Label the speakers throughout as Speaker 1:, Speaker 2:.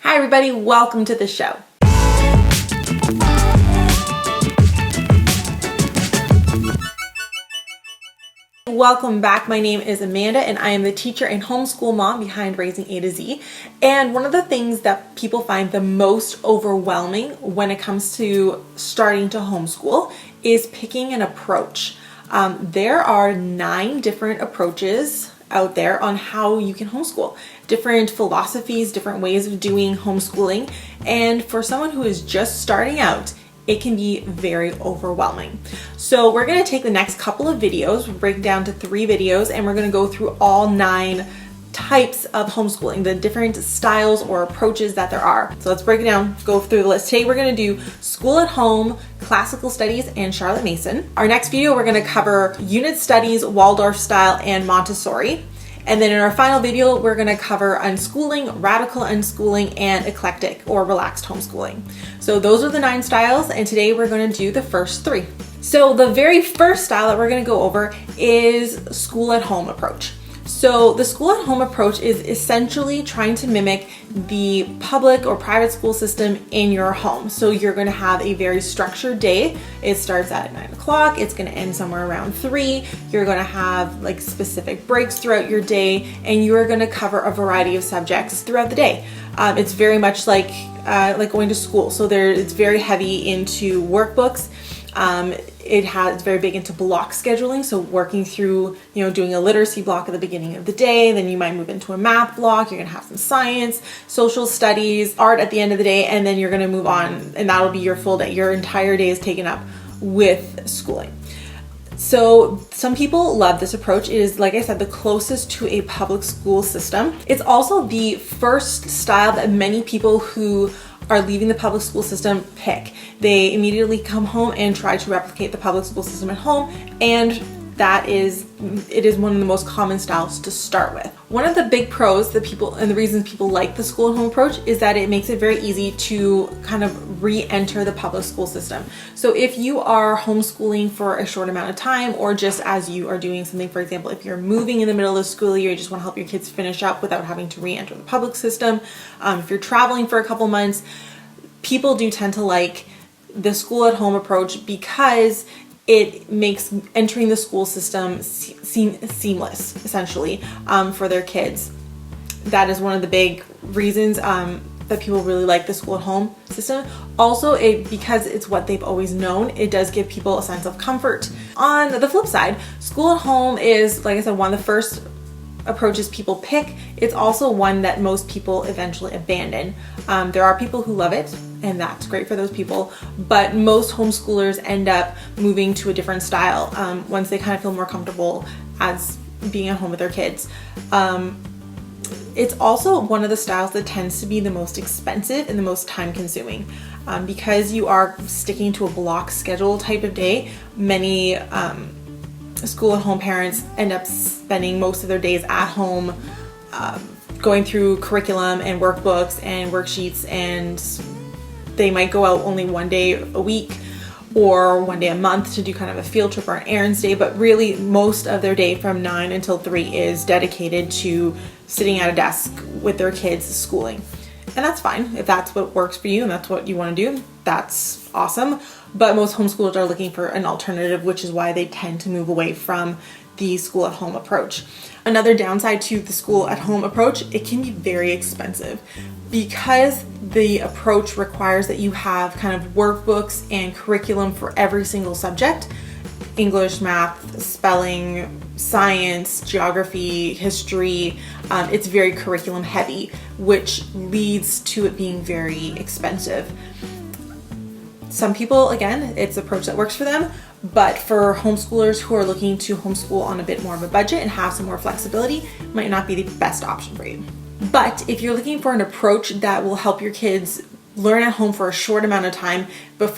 Speaker 1: Hi everybody, welcome to the show. Welcome back. My name is Amanda and I am the teacher and homeschool mom behind Raising A to Z. And one of the things that people find the most overwhelming when it comes to starting to homeschool is picking an approach. There are 9 different approaches out there on how you can homeschool. Different philosophies, different ways of doing homeschooling. And for someone who is just starting out, it can be very overwhelming. So we're going to take the next couple of videos, break down to 3 videos, and we're going to go through all 9 types of homeschooling, the different styles or approaches that there are. So let's break it down, go through the list. Today we're going to do school at home, classical studies, and Charlotte Mason. Our next video we're going to cover unit studies, Waldorf style, and Montessori. And then in our final video, we're going to cover unschooling, radical unschooling, and eclectic or relaxed homeschooling. So those are the 9 styles, and today we're going to do the first 3. So the very first style that we're going to go over is school at home approach. So the school at home approach is essentially trying to mimic the public or private school system in your home. So you're going to have a very structured day. It starts at 9 o'clock. It's going to end somewhere around 3. You're going to have like specific breaks throughout your day, and you're going to cover a variety of subjects throughout the day. It's very much like going to school. So it's very heavy into workbooks. It's very big into block scheduling, so working through, doing a literacy block at the beginning of the day, then you might move into a math block, you're going to have some science, social studies, art at the end of the day, and then you're going to move on, and that'll be your full day. Your entire day is taken up with schooling. So some people love this approach. It is, like I said, the closest to a public school system. It's also the first style that many people who are leaving the public school system pick. They immediately come home and try to replicate the public school system at home, and it is one of the most common styles to start with. One of the big pros that the reasons people like the school at home approach is that it makes it very easy to kind of re-enter the public school system. So if you are homeschooling for a short amount of time, or just as you are doing something, for example, if you're moving in the middle of the school year, you just want to help your kids finish up without having to re-enter the public system. If you're traveling for a couple months, people do tend to like the school at home approach because it makes entering the school system seem seamless, essentially, for their kids. That is one of the big reasons that people really like the school at home system. Also, because it's what they've always known, it does give people a sense of comfort. On the flip side, school at home is, like I said, one of the first approaches people pick. It's also one that most people eventually abandon. There are people who love it, and that's great for those people, but most homeschoolers end up moving to a different style once they kind of feel more comfortable as being at home with their kids. It's also one of the styles that tends to be the most expensive and the most time consuming. Because you are sticking to a block schedule type of day, many school at home parents end up spending most of their days at home going through curriculum and workbooks and worksheets, and they might go out only one day a week or one day a month to do kind of a field trip or an errands day, but really most of their day from 9 until 3 is dedicated to sitting at a desk with their kids schooling. And that's fine. If that's what works for you and that's what you want to do, that's awesome. But most homeschoolers are looking for an alternative, which is why they tend to move away from the school at home approach. Another downside to the school at home approach, it can be very expensive because the approach requires that you have kind of workbooks and curriculum for every single subject: English, math, spelling, science, geography, history. It's very curriculum heavy, which leads to it being very expensive. Some people, again, it's an approach that works for them, but for homeschoolers who are looking to homeschool on a bit more of a budget and have some more flexibility, it might not be the best option for you. But if you're looking for an approach that will help your kids learn at home for a short amount of time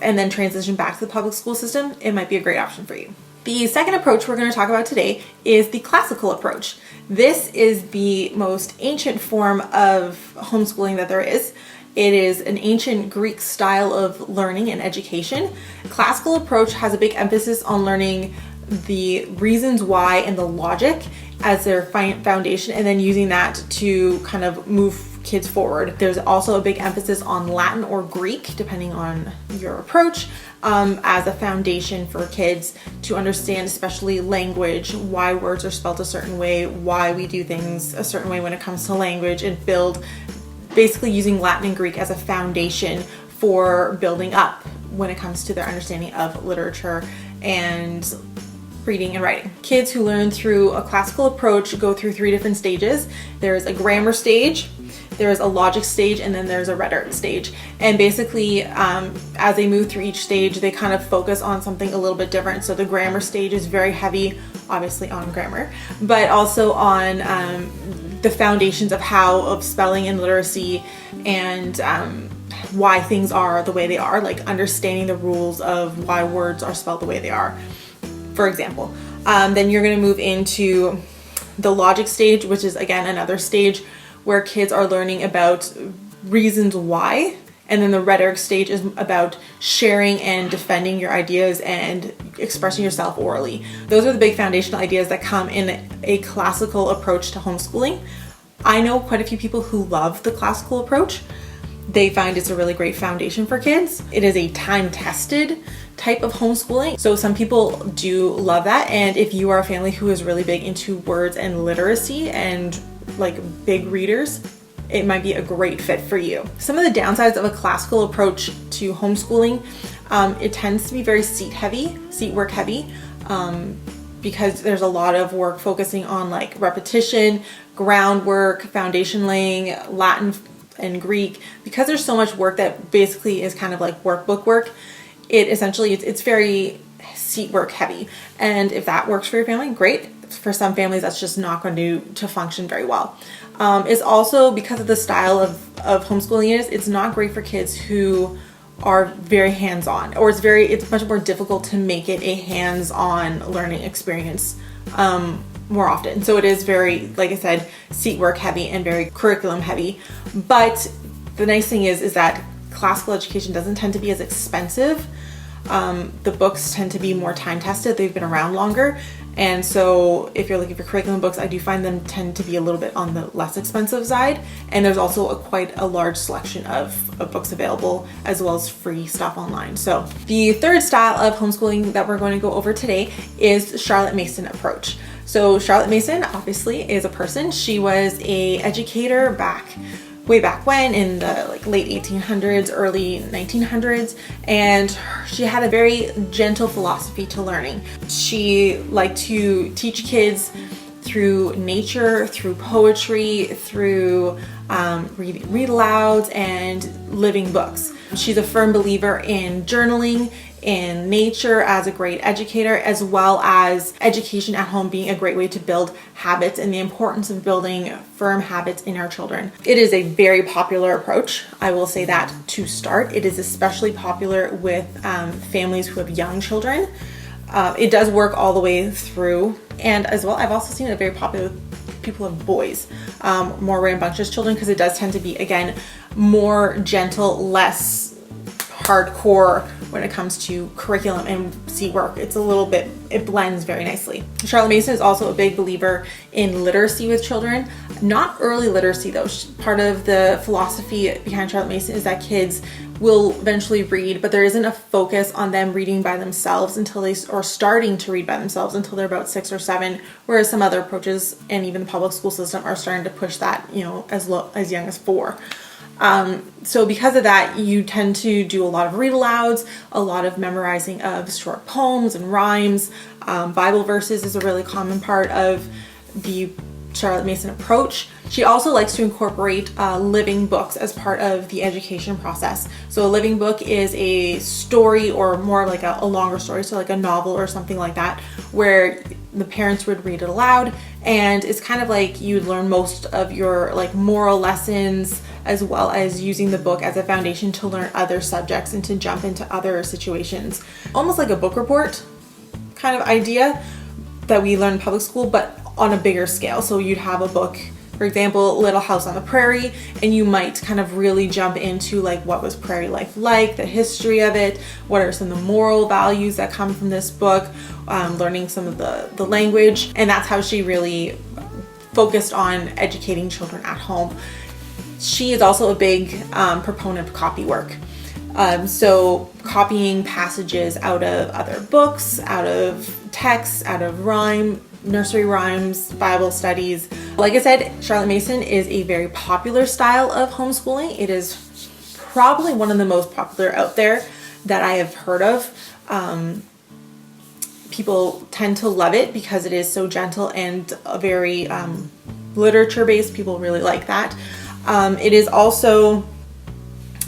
Speaker 1: and then transition back to the public school system, it might be a great option for you. The second approach we're going to talk about today is the classical approach. This is the most ancient form of homeschooling that there is. It is an ancient Greek style of learning and education. Classical approach has a big emphasis on learning the reasons why and the logic as their foundation, and then using that to kind of move kids forward. There's also a big emphasis on Latin or Greek, depending on your approach, as a foundation for kids to understand, especially language, why words are spelled a certain way, why we do things a certain way when it comes to language, and build, basically using Latin and Greek as a foundation for building up when it comes to their understanding of literature and reading and writing. Kids who learn through a classical approach go through 3 different stages. There's a grammar stage, there's a logic stage, and then there's a rhetoric stage. And basically, as they move through each stage, they kind of focus on something a little bit different. So the grammar stage is very heavy, obviously on grammar, but also on the foundations of spelling and literacy, and why things are the way they are, like understanding the rules of why words are spelled the way they are, for example. Then you're going to move into the logic stage, which is again another stage where kids are learning about reasons why. And then the rhetoric stage is about sharing and defending your ideas and expressing yourself orally. Those are the big foundational ideas that come in a classical approach to homeschooling. I know quite a few people who love the classical approach. They find it's a really great foundation for kids. It is a time-tested type of homeschooling. So some people do love that. And if you are a family who is really big into words and literacy and like big readers, it might be a great fit for you. Some of the downsides of a classical approach to homeschooling, it tends to be very seat work heavy, because there's a lot of work focusing on like repetition, groundwork, foundation laying, Latin and Greek. Because there's so much work that basically is kind of like workbook work, it's very seat work heavy. And if that works for your family, great. For some families, that's just not going to function very well. It's also, because of the style of homeschooling it's not great for kids who are very hands-on, or it's much more difficult to make it a hands-on learning experience more often. So it is very, like I said, seat work heavy and very curriculum heavy. But the nice thing is that classical education doesn't tend to be as expensive. The books tend to be more time tested. They've been around longer. And so if you're looking for curriculum books, I do find them tend to be a little bit on the less expensive side. And there's also quite a large selection of books available, as well as free stuff online. So the third style of homeschooling that we're going to go over today is the Charlotte Mason approach. So Charlotte Mason obviously is a person. She was an educator way back when, in the late 1800s, early 1900s, and she had a very gentle philosophy to learning. She liked to teach kids through nature, through poetry, through read alouds and living books. She's a firm believer in journaling, in nature as a great educator, as well as education at home being a great way to build habits, and the importance of building firm habits in our children. It is a very popular approach. I will say that to start. It is especially popular with families who have young children. It does work all the way through. And as well, I've also seen it very popular with people who have boys, more rambunctious children, because it does tend to be, again, more gentle, less hardcore when it comes to curriculum and seat work. It blends very nicely. Charlotte Mason is also a big believer in literacy with children. Not early literacy though. Part of the philosophy behind Charlotte Mason is that kids will eventually read, but there isn't a focus on them reading by themselves or starting to read by themselves until they're about 6 or 7, whereas some other approaches and even the public school system are starting to push that, as young as 4. So because of that, you tend to do a lot of read alouds, a lot of memorizing of short poems and rhymes. Bible verses is a really common part of the Charlotte Mason approach. She also likes to incorporate living books as part of the education process. So a living book is a story, or more like a longer story, so like a novel or something like that, where the parents would read it aloud, and it's kind of like you'd learn most of your moral lessons, as well as using the book as a foundation to learn other subjects and to jump into other situations. Almost like a book report kind of idea that we learn in public school, but on a bigger scale. So you'd have a book, for example, Little House on the Prairie, and you might kind of really jump into what was prairie life like, the history of it, what are some of the moral values that come from this book, learning some of the language. And that's how she really focused on educating children at home. She is also a big proponent of copy work. So copying passages out of other books, out of texts, out of nursery rhymes, Bible studies. Like I said, Charlotte Mason is a very popular style of homeschooling. It is probably one of the most popular out there that I have heard of. People tend to love it because it is so gentle and very literature-based. People really like that. It is also,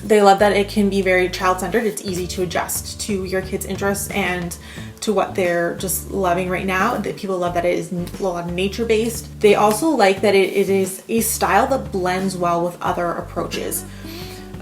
Speaker 1: they love that it can be very child-centered. It's easy to adjust to your kids' interests and to what they're just loving right now. That people love that it is a lot of nature-based. They also like that it is a style that blends well with other approaches.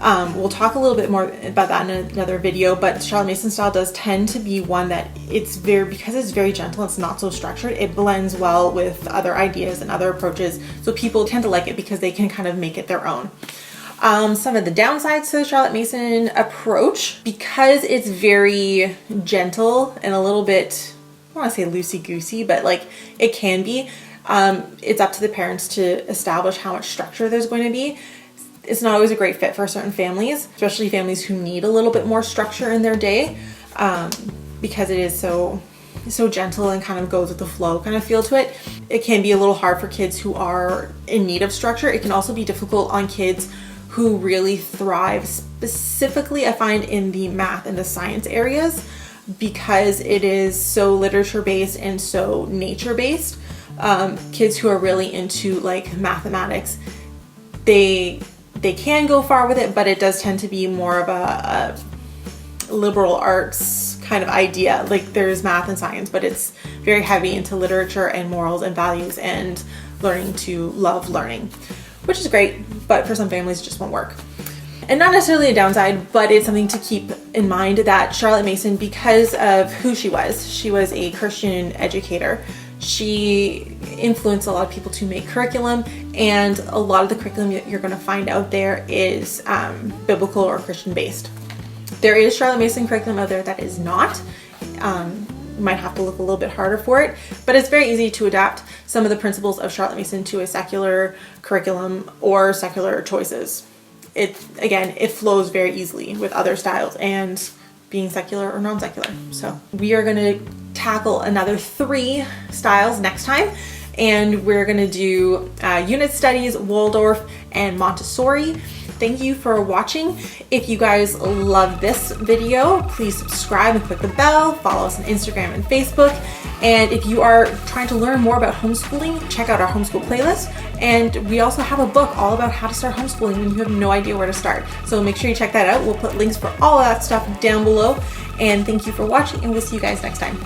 Speaker 1: We'll talk a little bit more about that in another video, but Charlotte Mason style does tend to be one that because it's very gentle, it's not so structured, it blends well with other ideas and other approaches. So people tend to like it because they can kind of make it their own. Some of the downsides to the Charlotte Mason approach, because it's very gentle and a little bit, I don't want to say loosey-goosey, but like it can be. It's up to the parents to establish how much structure there's going to be. It's not always a great fit for certain families, especially families who need a little bit more structure in their day, because it is so gentle and kind of goes with the flow kind of feel to it. It can be a little hard for kids who are in need of structure. It can also be difficult on kids who really thrive specifically, I find, in the math and the science areas, because it is so literature-based and so nature-based. Kids who are really into like mathematics, they can go far with it, but it does tend to be more of a liberal arts kind of idea. Like there's math and science, but it's very heavy into literature and morals and values and learning to love learning, which is great, but for some families it just won't work. And not necessarily a downside, but it's something to keep in mind that Charlotte Mason, because of who she was a Christian educator. She influenced a lot of people to make curriculum, and a lot of the curriculum you're going to find out there is biblical or Christian based. There is Charlotte Mason curriculum out there that is not. You might have to look a little bit harder for it, but it's very easy to adapt some of the principles of Charlotte Mason to a secular curriculum or secular choices. It flows very easily with other styles and being secular or non-secular. So we are going to tackle another 3 styles next time, and we're going to do unit studies, Waldorf, and Montessori. Thank you for watching. If you guys love this video, please subscribe and click the bell. Follow us on Instagram and Facebook. And if you are trying to learn more about homeschooling, check out our homeschool playlist. And we also have a book all about how to start homeschooling when you have no idea where to start. So make sure you check that out. We'll put links for all of that stuff down below. And thank you for watching, and we'll see you guys next time.